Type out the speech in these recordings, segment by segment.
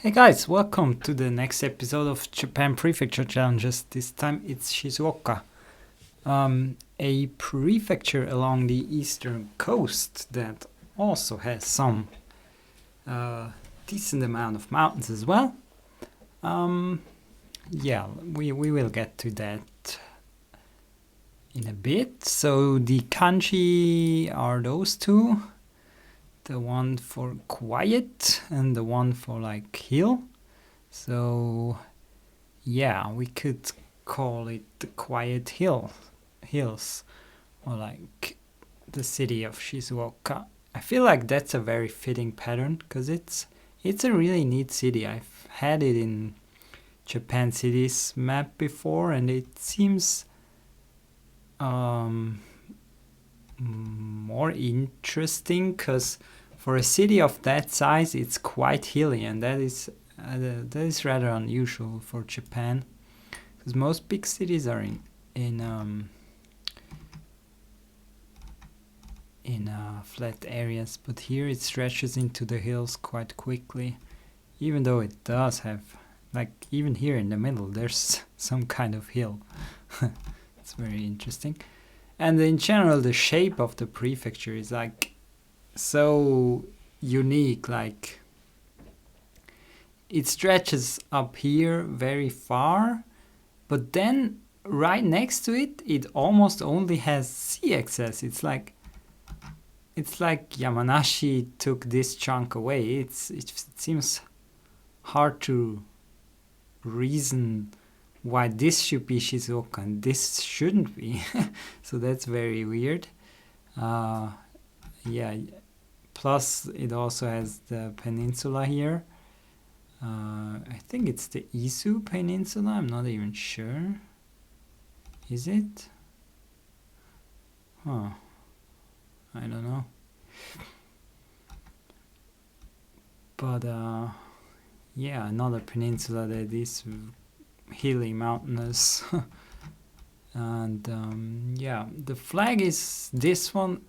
Hey guys, welcome to the next episode of Japan Prefecture Challenges. This time it's Shizuoka, a prefecture along the eastern coast that also has some decent amount of mountains as well. Yeah, we will get to that in a bit. So the kanji are those two. The one for quiet and the one for like hill. So yeah, we could call it the quiet hills, or like the city of Shizuoka. I feel like that's a very fitting pattern because it's a really neat city. I've had it in Japan cities map before, and it seems more interesting because for a city of that size, it's quite hilly, and that is rather unusual for Japan, because most big cities are in flat areas, but here it stretches into the hills quite quickly. Even though it does have, like, even here in the middle, there's some kind of hill. It's very interesting. And in general, the shape of the prefecture is like so unique. Like, it stretches up here very far, but then right next to it, it almost only has sea access. It's like Yamanashi took this chunk away. It seems hard to reason why this should be Shizuoka and this shouldn't be. So that's very weird. Yeah. Plus, it also has the peninsula here. I think it's the Izu Peninsula. I'm not even sure. Is it? Huh. I don't know. But yeah, another peninsula that is hilly, mountainous. And yeah, the flag is this one.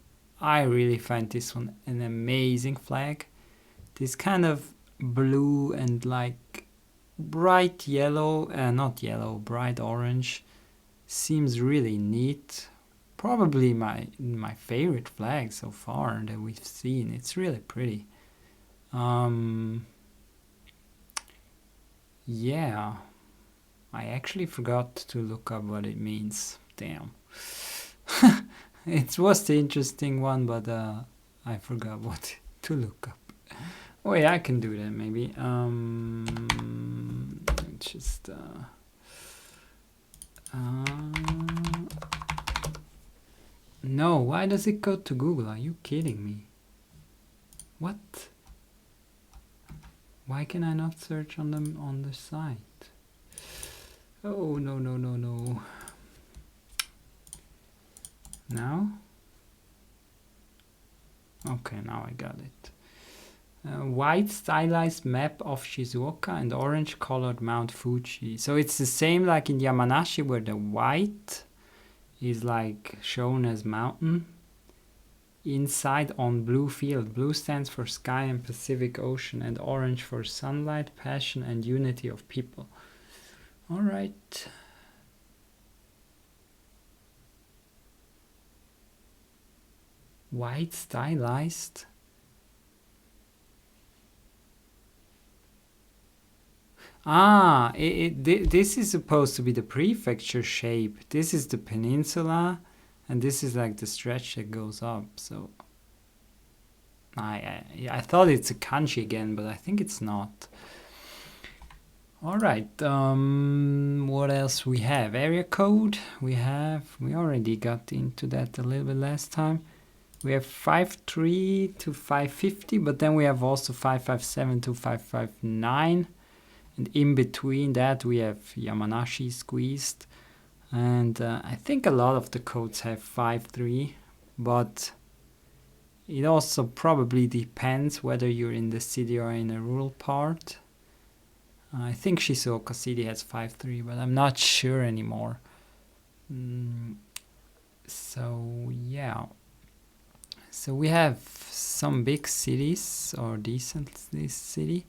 I really find this one an amazing flag. This kind of blue and like bright yellow, not yellow, bright orange, seems really neat. Probably my favorite flag so far that we've seen. It's really pretty. Yeah, I actually forgot to look up what it means. Damn. It was the interesting one, but I forgot what to look up. Oh yeah, I can do that maybe. Just no, why does it go to Google? Are you kidding me? What? Why can I not search on them on the site? Oh no. Now? Okay, now I got it. White stylized map of Shizuoka and orange colored Mount Fuji. So it's the same like in Yamanashi, where the white is like shown as mountain. Inside on blue field. Blue stands for sky and Pacific Ocean, and orange for sunlight, passion, and unity of people. All right. White stylized. This is supposed to be the prefecture shape. This is the peninsula, and this is like the stretch that goes up. So I thought it's a kanji again, but I think it's not. All right. What else we have? Area code. We already got into that a little bit last time. We have 53 to 550, but then we have also 557 to 559. And in between that, we have Yamanashi squeezed. And I think a lot of the codes have 53, but it also probably depends whether you're in the city or in a rural part. I think Shizuoka City has 53, but I'm not sure anymore. So yeah. So we have some big cities, or decent city.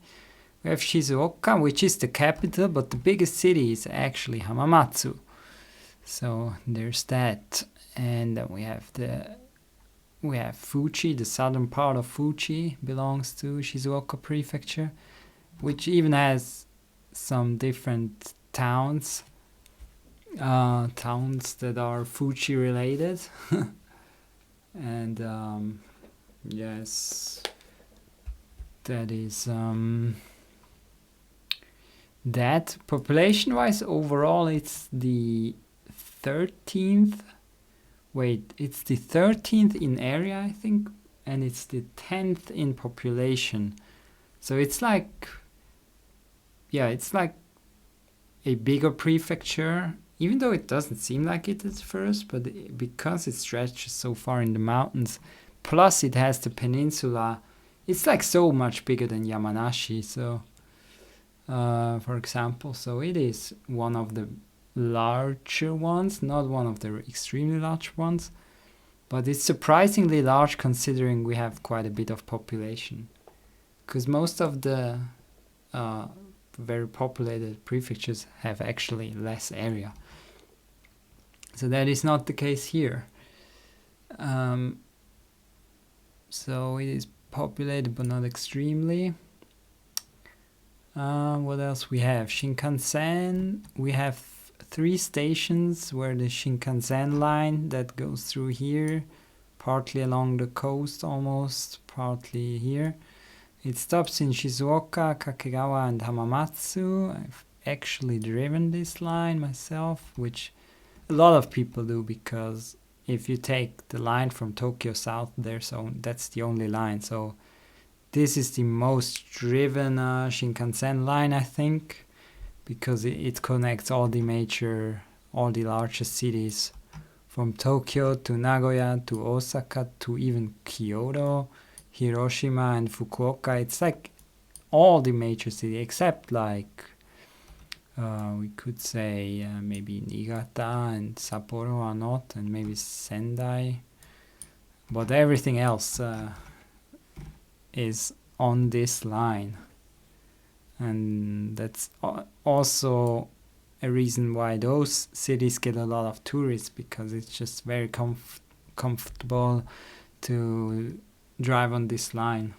We We have Shizuoka, which is the capital, but the biggest city is actually Hamamatsu. So there's that. And then we have Fuji, the southern part of Fuji belongs to Shizuoka Prefecture, which even has some different towns that are Fuji related. And yes, that is that. Population wise, overall it's the 13th. Wait, it's the 13th in area, I think, and it's the 10th in population. So it's like, yeah, it's like a bigger prefecture, even though it doesn't seem like it at first, but because it stretches so far in the mountains, plus it has the peninsula, it's like so much bigger than Yamanashi. So, for example, so it is one of the larger ones, not one of the extremely large ones, but it's surprisingly large considering we have quite a bit of population, because most of the very populated prefectures have actually less area. So that is not the case here. So it is populated but not extremely. What else we have? Shinkansen. We have 3 stations where the Shinkansen line that goes through here, partly along the coast almost, partly here. It stops in Shizuoka, Kakegawa and Hamamatsu. I've actually driven this line myself, which a lot of people do, because if you take the line from Tokyo South there, so that's the only line. So this is the most driven Shinkansen line, I think, because it connects all the largest cities, from Tokyo to Nagoya to Osaka to even Kyoto, Hiroshima and Fukuoka. It's like all the major cities except like we could say maybe Niigata and Sapporo are not, and maybe Sendai, but everything else is on this line. And that's also a reason why those cities get a lot of tourists, because it's just very comfortable to drive on this line,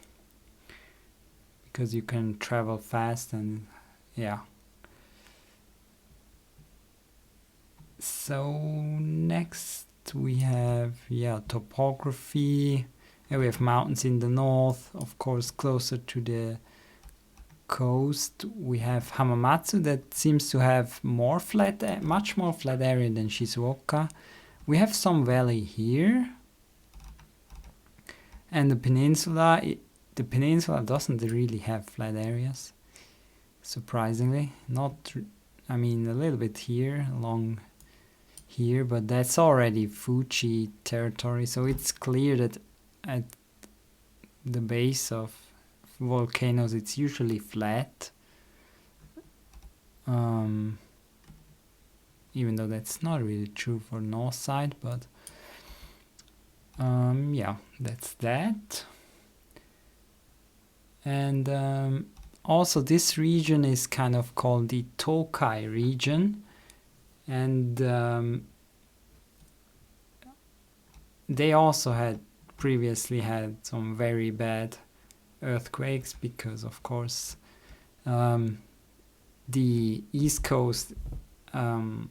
because you can travel fast. And yeah, so next we have topography. We have mountains in the north, of course, closer to the coast. We have Hamamatsu that seems to have much more flat area than Shizuoka. We have some valley here, and the peninsula doesn't really have flat areas, surprisingly. A little bit here, along here, but that's already Fuji territory, so it's clear that at the base of volcanoes it's usually flat, even though that's not really true for north side, but that's that. And also this region is kind of called the Tokai region, and they also previously had some very bad earthquakes, because of course the East Coast in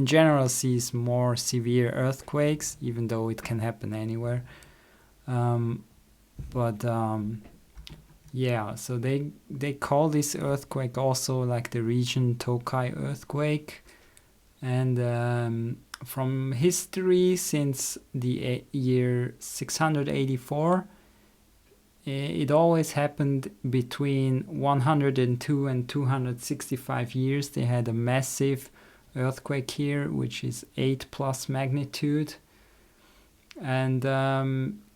general sees more severe earthquakes, even though it can happen anywhere. So they call this earthquake also like the region Tokai earthquake. And from history, since the year 684, it always happened between 102 and 265 years. They had a massive earthquake here, which is 8+ magnitude. And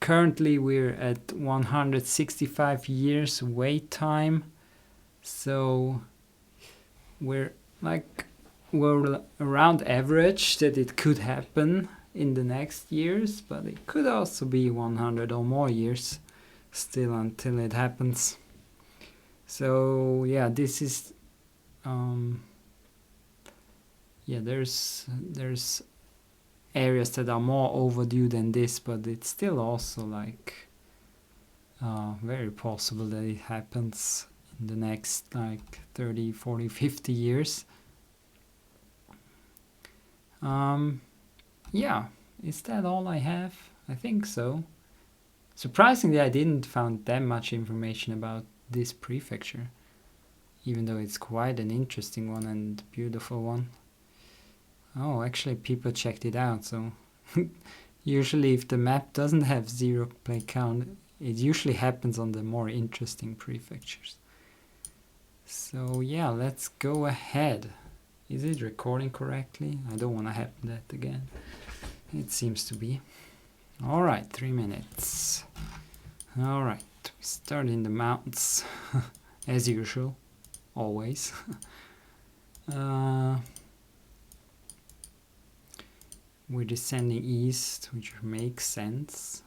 currently we're at 165 years wait time. So we're around average that it could happen in the next years, but it could also be 100 or more years. still until it happens. So yeah, this is yeah, there's areas that are more overdue than this, but it's still also like very possible that it happens in the next like 30, 40, 50 years. Yeah, is that all I have? I think so. Surprisingly, I didn't find that much information about this prefecture, even though it's quite an interesting one and beautiful one. Oh, actually people checked it out, so usually if the map doesn't have 0 play count, it usually happens on the more interesting prefectures. So yeah, let's go ahead. Is it recording correctly? I don't want to happen that again. It seems to be. Alright, 3 minutes. Alright, we start in the mountains, as usual, always. We're descending east, which makes sense.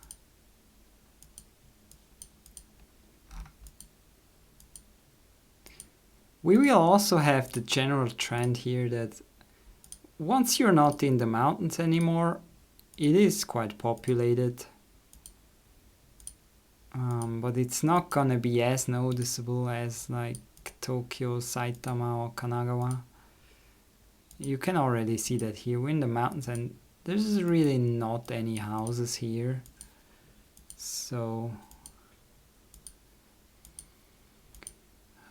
We will also have the general trend here that once you're not in the mountains anymore, it is quite populated. But it's not gonna be as noticeable as like Tokyo, Saitama or Kanagawa. You can already see that here. We're in the mountains and there's really not any houses here. So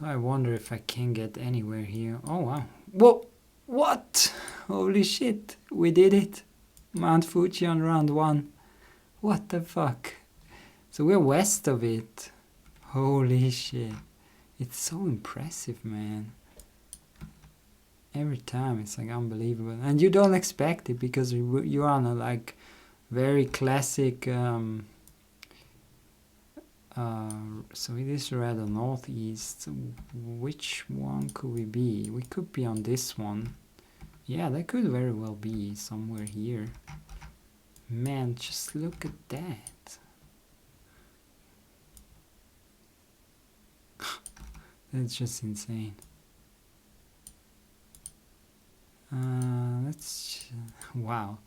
I wonder if I can get anywhere here. Oh wow. Whoa! What? Holy shit! We did it! Mount Fuji on round 1. What the fuck? So we're west of it. Holy shit. It's so impressive, man. Every time it's like unbelievable. And you don't expect it because you're on a like very classic so it is rather northeast. Which one could we be? We could be on this one. Yeah, that could very well be somewhere here. Man, just look at that. That's just insane. Wow.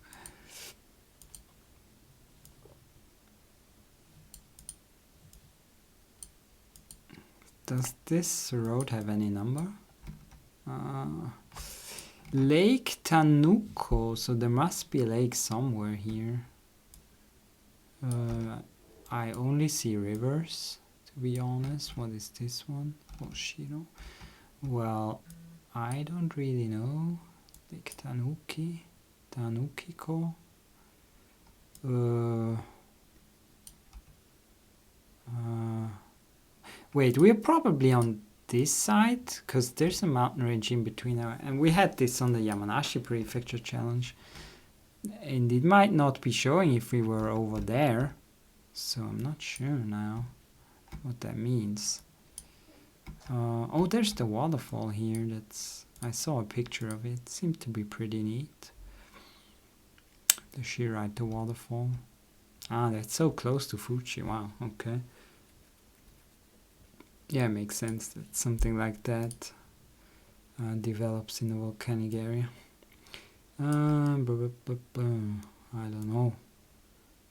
Does this road have any number? Lake Tanuko, so there must be a lake somewhere here. I only see rivers, to be honest. What is this one? Oshiro. Well, I don't really know. Lake Tanuki, Tanukiko. Wait, we're probably on this side, because there's a mountain range in between and we had this on the Yamanashi Prefecture Challenge. And it might not be showing if we were over there. So I'm not sure now what that means. Oh, there's the waterfall here. I saw a picture of it. Seemed to be pretty neat. The Shiraito waterfall. Ah, that's so close to Fuji. Wow, okay. Yeah, it makes sense that something like that develops in a volcanic area. I don't know.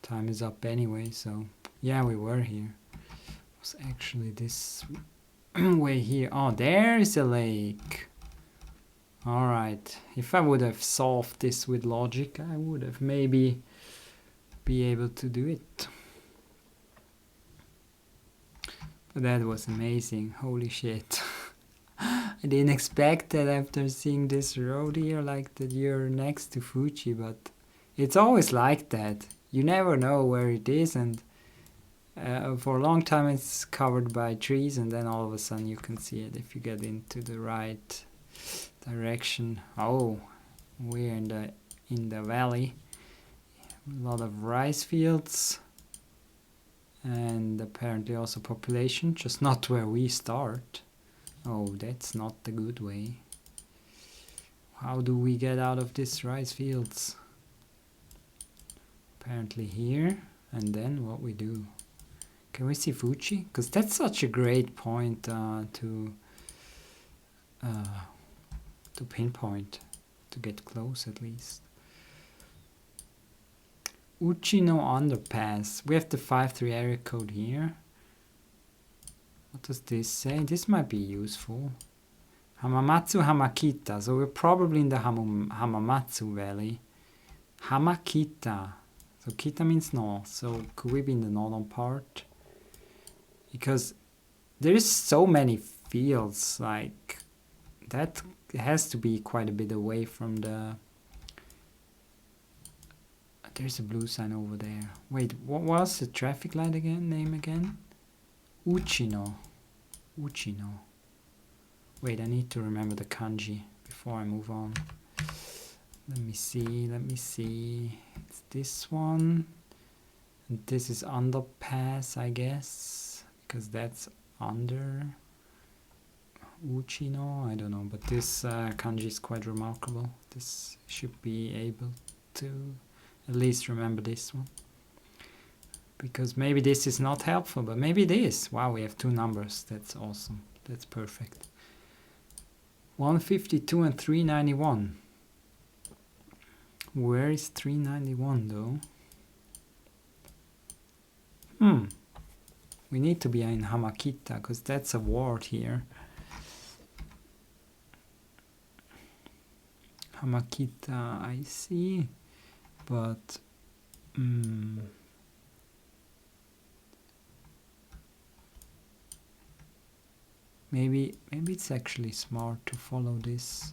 Time is up anyway, so yeah, we were here. It was actually this way here. Oh, there is a lake. Alright, if I would have solved this with logic, I would have maybe be able to do it. But that was amazing, holy shit. I didn't expect that after seeing this road here, like that you're next to Fuji, but it's always like that. You never know where it is, and for a long time it's covered by trees, and then all of a sudden you can see it if you get into the right direction. Oh, we're in the valley. A lot of rice fields. And apparently also population, just not where we start. Oh, that's not the good way. How do we get out of this rice fields? Apparently here, and then what we do. Can we see Fuji? Because that's such a great point to pinpoint, to get close at least. Uchino Underpass. We have the 5-3 area code here. What does this say? This might be useful. Hamamatsu Hamakita. So we're probably in the Hamamatsu Valley. Hamakita. So Kita means north. So could we be in the northern part? Because there is so many fields, like that has to be quite a bit away from the... There's a blue sign over there. Wait, what was the traffic light again? Name again? Uchino. Uchino. Wait, I need to remember the kanji before I move on. Let me see. It's this one. And this is underpass, I guess. Because that's under. Uchino, I don't know. But this kanji is quite remarkable. This should be able to at least remember this one. Because maybe this is not helpful, but maybe it is. Wow, we have 2 numbers. That's awesome. That's perfect. 152 and 391. Where is 391 though? We need to be in Hamakita because that's a ward here. Hamakita, I see, but maybe it's actually smart to follow this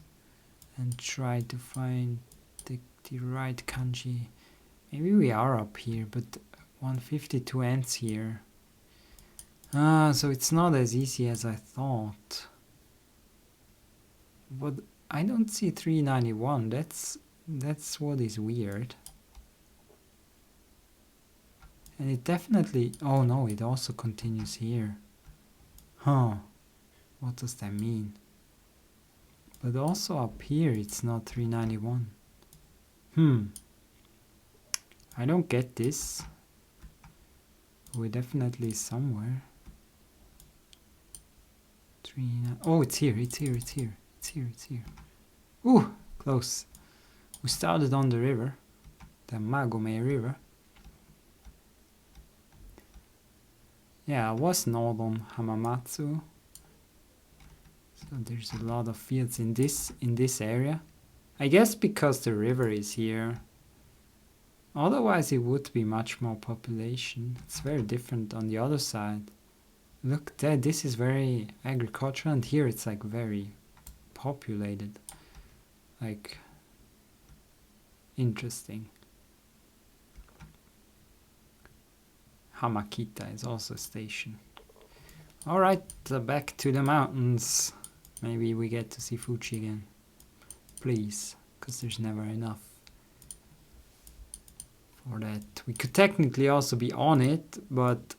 and try to find the right kanji. Maybe we are up here, but 152 ends here. So it's not as easy as I thought. But I don't see 391. That's what is weird. And it definitely... Oh no, it also continues here. Huh. What does that mean? But also up here it's not 391. I don't get this. We're definitely somewhere. Oh, it's here. Ooh, close. We started on the river. The Magome River. Yeah, I was northern Hamamatsu. So there's a lot of fields in this area. I guess because the river is here. Otherwise it would be much more population. It's very different on the other side. Look there, this is very agricultural, and here it's like very populated. Like, interesting. Hamakita is also a station. Alright, back to the mountains. Maybe we get to see Fuji again. Please, because there's never enough for that. We could technically also be on it, but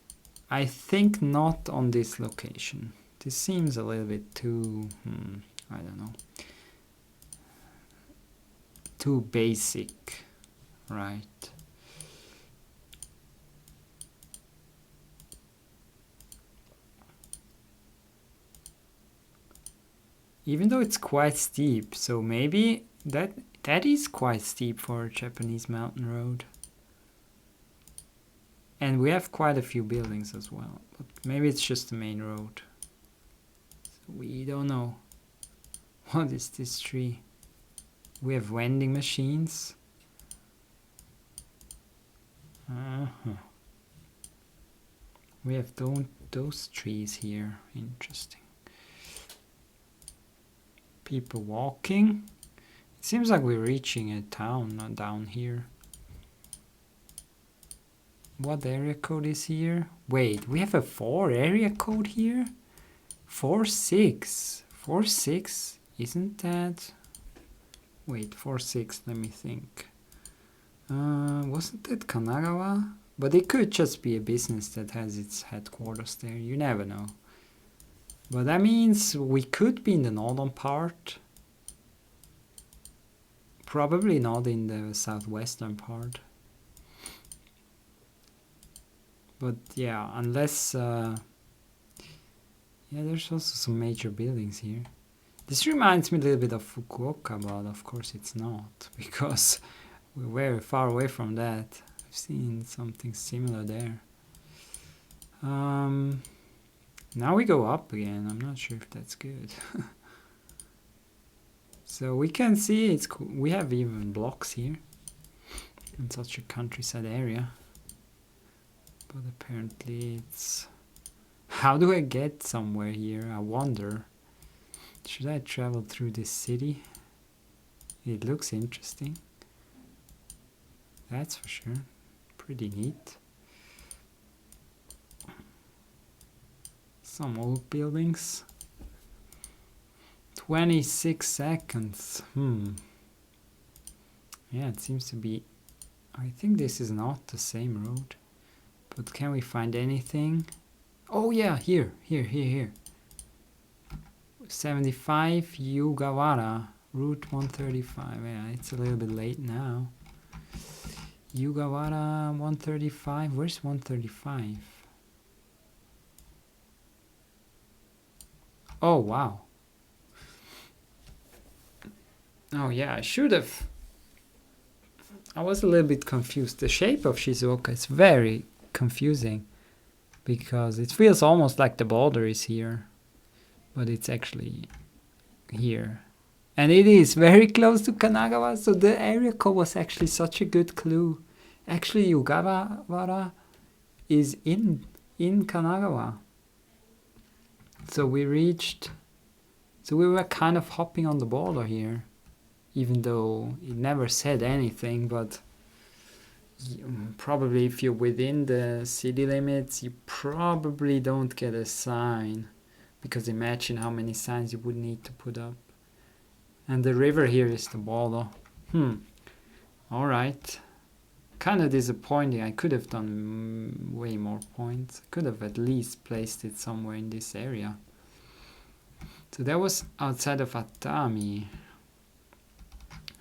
I think not on this location. This seems a little bit too, I don't know, too basic, right? Even though it's quite steep, so maybe that is quite steep for a Japanese mountain road. And we have quite a few buildings as well, but maybe it's just the main road. So we don't know. What is this tree? We have vending machines. We have those trees here. Interesting. People walking. It seems like we're reaching a town down here. What area code is here? Wait, we have a 4 area code here? 46. 46? Isn't that... Wait, 46, let me think. Wasn't that Kanagawa? But it could just be a business that has its headquarters there. You never know. But that means we could be in the northern part. Probably not in the southwestern part. But yeah, unless yeah, there's also some major buildings here. This reminds me a little bit of Fukuoka, but of course it's not, because we're very far away from that. I've seen something similar there. Now we go up again. I'm not sure if that's good. So we can see it's cool. We have even blocks here in such a countryside area. But apparently it's... How do I get somewhere here? I wonder. Should I travel through this city? It looks interesting. That's for sure. Pretty neat. Some old buildings. 26 seconds. Yeah, it seems to be... I think this is not the same road. But can we find anything? Oh yeah, here. 75 Yugawara, Route 135. Yeah, it's a little bit late now. Yugawara 135. Where's 135? Oh, wow. Oh yeah, I should have. I was a little bit confused. The shape of Shizuoka is very confusing because it feels almost like the border is here, but it's actually here. And it is very close to Kanagawa, so the area code was actually such a good clue. Actually, Yugawara is in Kanagawa. So we reached... So we were kind of hopping on the border here, even though it never said anything, but probably if you're within the city limits, you probably don't get a sign, because imagine how many signs you would need to put up. And the river here is the border. Alright. Kind of disappointing. I could have done way more points. I could have at least placed it somewhere in this area. So that was outside of Atami.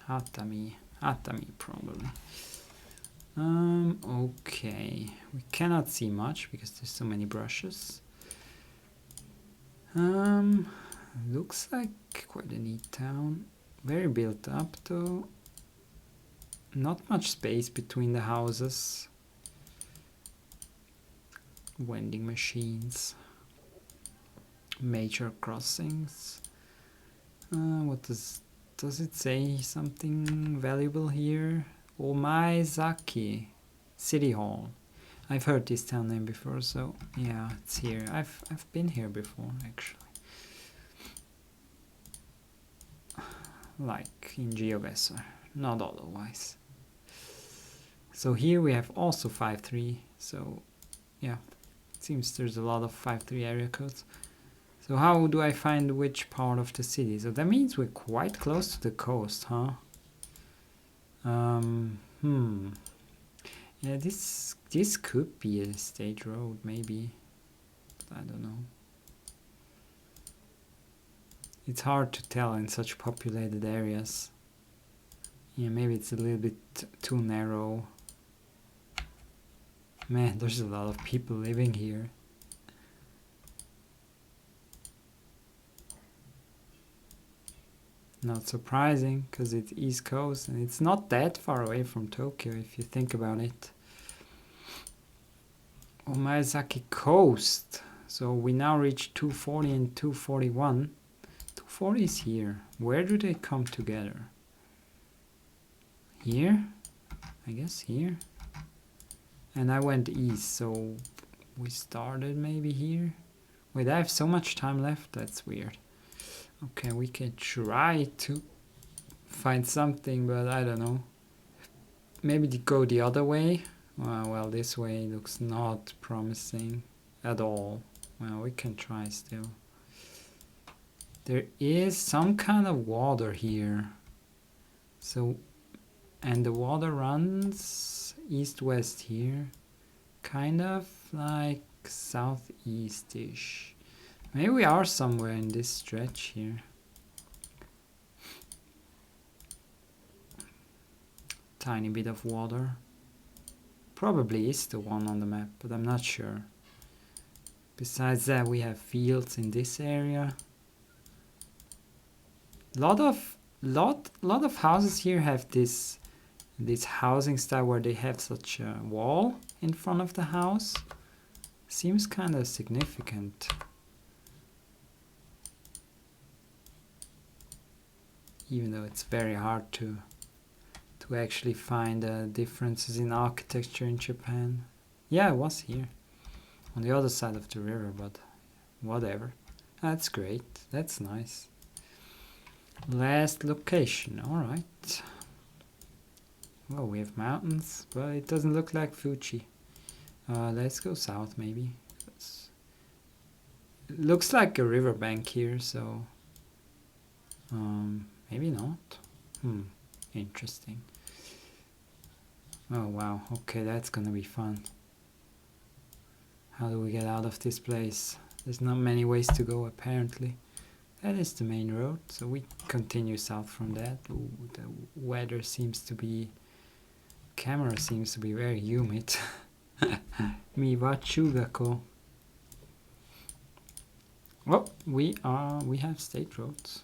Atami probably. Okay. We cannot see much because there's so many brushes. Looks like quite a neat town. Very built up though. Not much space between the houses. Vending machines. Major crossings. What does it say? Something valuable here? Omaezaki City Hall. I've heard this town name before, so yeah, it's here. I've been here before actually. Like in Geoguessr, not otherwise. So here we have also 5-3. So yeah, it seems there's a lot of 5-3 area codes. So how do I find which part of the city? So that means we're quite close to the coast, huh? Yeah, this could be a state road, maybe. But I don't know. It's hard to tell in such populated areas. Yeah, maybe it's a little bit too narrow. Man, there's a lot of people living here. Not surprising, because it's East Coast and it's not that far away from Tokyo if you think about it. Omaezaki Coast. So we now reach 240 and 241. 240 is here. Where do they come together? Here? I guess here. And I went east, so we started maybe here. Wait, I have so much time left. That's weird. Okay, we can try to find something, but I don't know. Maybe go the other way. Well, this way looks not promising at all. Well, we can try still. There is some kind of water here. So, and the water runs east-west here. Kind of like southeast-ish. Maybe we are somewhere in this stretch here. Tiny bit of water. Probably is the one on the map, but I'm not sure. Besides that, we have fields in this area. Lot of houses here have this housing style where they have such a wall in front of the house. Seems kind of significant. Even though it's very hard to actually find differences in architecture in Japan. Yeah, it was here. On the other side of the river, but whatever. That's great. That's nice. Last location. Alright. Well, we have mountains, but it doesn't look like Fuji. Let's go south, maybe. It looks like a riverbank here, so... maybe not. Interesting. Oh, wow. Okay, that's gonna be fun. How do we get out of this place? There's not many ways to go, apparently. That is the main road, so we continue south from that. Ooh, the weather seems to be... Camera seems to be very humid. Mi wachugako. Oh, we have state roads.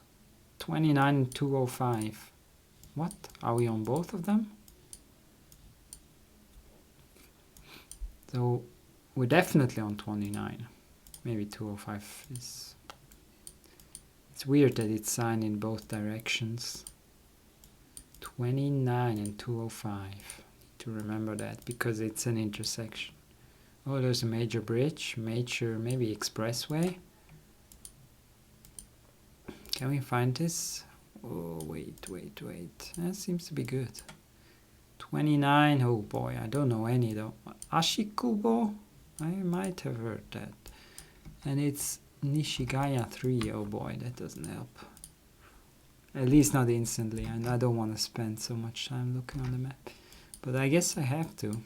29 and 205. What? Are we on both of them? So we're definitely on 29. Maybe 205 is... It's weird that it's signed in both directions. 29 and 205. Need to remember that because it's an intersection. Oh, there's a major bridge, maybe expressway. Can we find this? Oh, wait. That seems to be good. 29, oh boy, I don't know any though. Ashikubo? I might have heard that. And it's Nishigaya 3, oh boy, that doesn't help. At least not instantly, and I don't want to spend so much time looking on the map. But I guess I have to.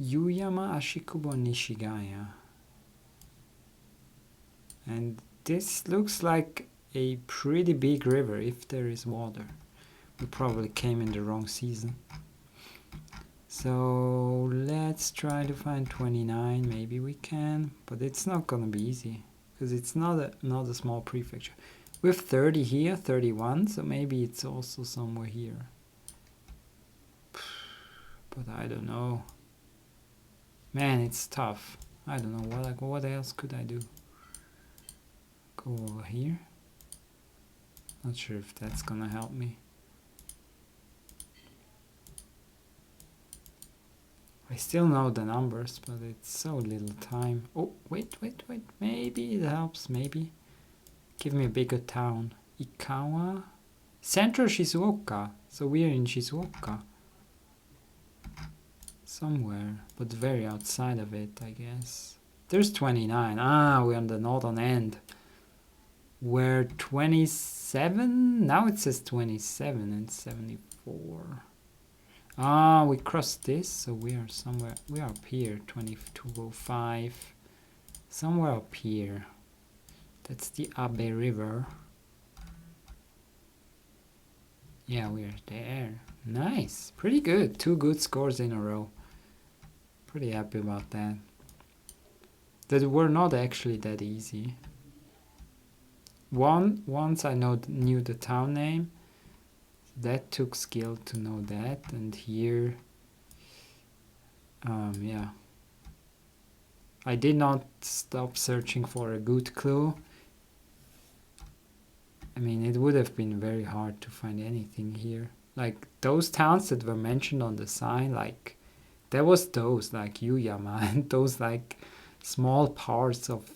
Yuyama, Ashikubo, Nishigaya. And this looks like a pretty big river if there is water. We probably came in the wrong season. So let's try to find 29. Maybe we can, but it's not gonna be easy because it's not a small prefecture. We have 30 here, 31, so maybe it's also somewhere here. But I don't know. Man, it's tough. I don't know what else could I do. Go over here. Not sure if that's gonna help me. I still know the numbers, but it's so little time. Oh, wait. Maybe it helps, maybe. Give me a bigger town. Ikawa? Central Shizuoka. So we are in Shizuoka. Somewhere, but very outside of it, I guess. There's 29. Ah, we're on the northern end. We're 27? Now it says 27 and 74. Ah, we crossed this, so we are somewhere. We are up here, 2205. Somewhere up here. That's the Abe River. Yeah, we're there. Nice. Pretty good. 2 good scores in a row. Pretty happy about that. That were not actually that easy. Once I knew the town name. That took skill to know that, and here, yeah. I did not stop searching for a good clue. I mean, it would have been very hard to find anything here. Like, those towns that were mentioned on the sign, like, there was those, like Yuyama, and those, like, small parts of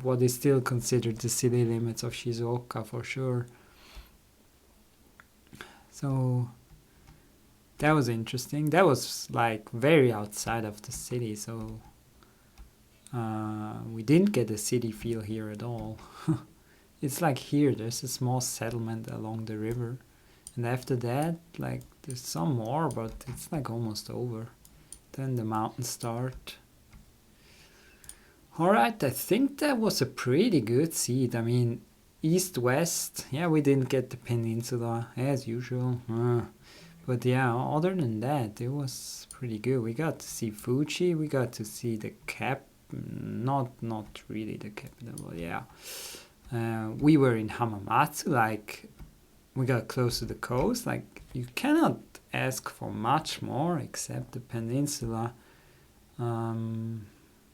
what is still considered the city limits of Shizuoka, for sure. So that was interesting. That was like very outside of the city, so we didn't get a city feel here at all. It's like here, there's a small settlement along the river, and after that, like, there's some more, but it's like almost over. Then the mountains start. Alright, I think that was a pretty good seed. I mean, east-west, yeah, we didn't get the peninsula as usual. But yeah, other than that, it was pretty good. We got to see Fuji, we got to see the cap, not really the capital, but yeah. We were in Hamamatsu, like we got close to the coast. Like you cannot ask for much more except the peninsula,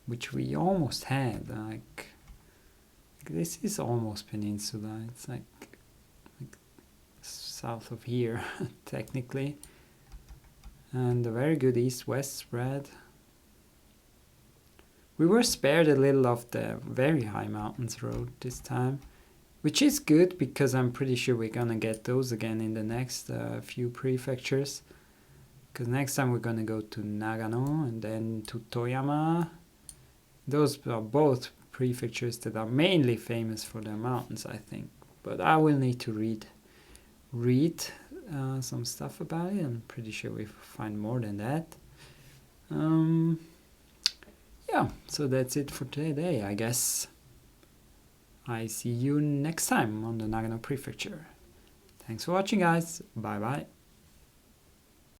which we almost had. Like this is almost peninsula. It's like south of here, technically. And a very good east-west spread. We were spared a little of the very high mountains road this time, which is good because I'm pretty sure we're gonna get those again in the next few prefectures. Because next time we're gonna go to Nagano and then to Toyama. Those are both prefectures that are mainly famous for their mountains, I think. But I will need to read some stuff about it. I'm pretty sure we find more than that. Yeah, so that's it for today, I guess. I see you next time on the Nagano Prefecture. Thanks for watching, guys. Bye bye.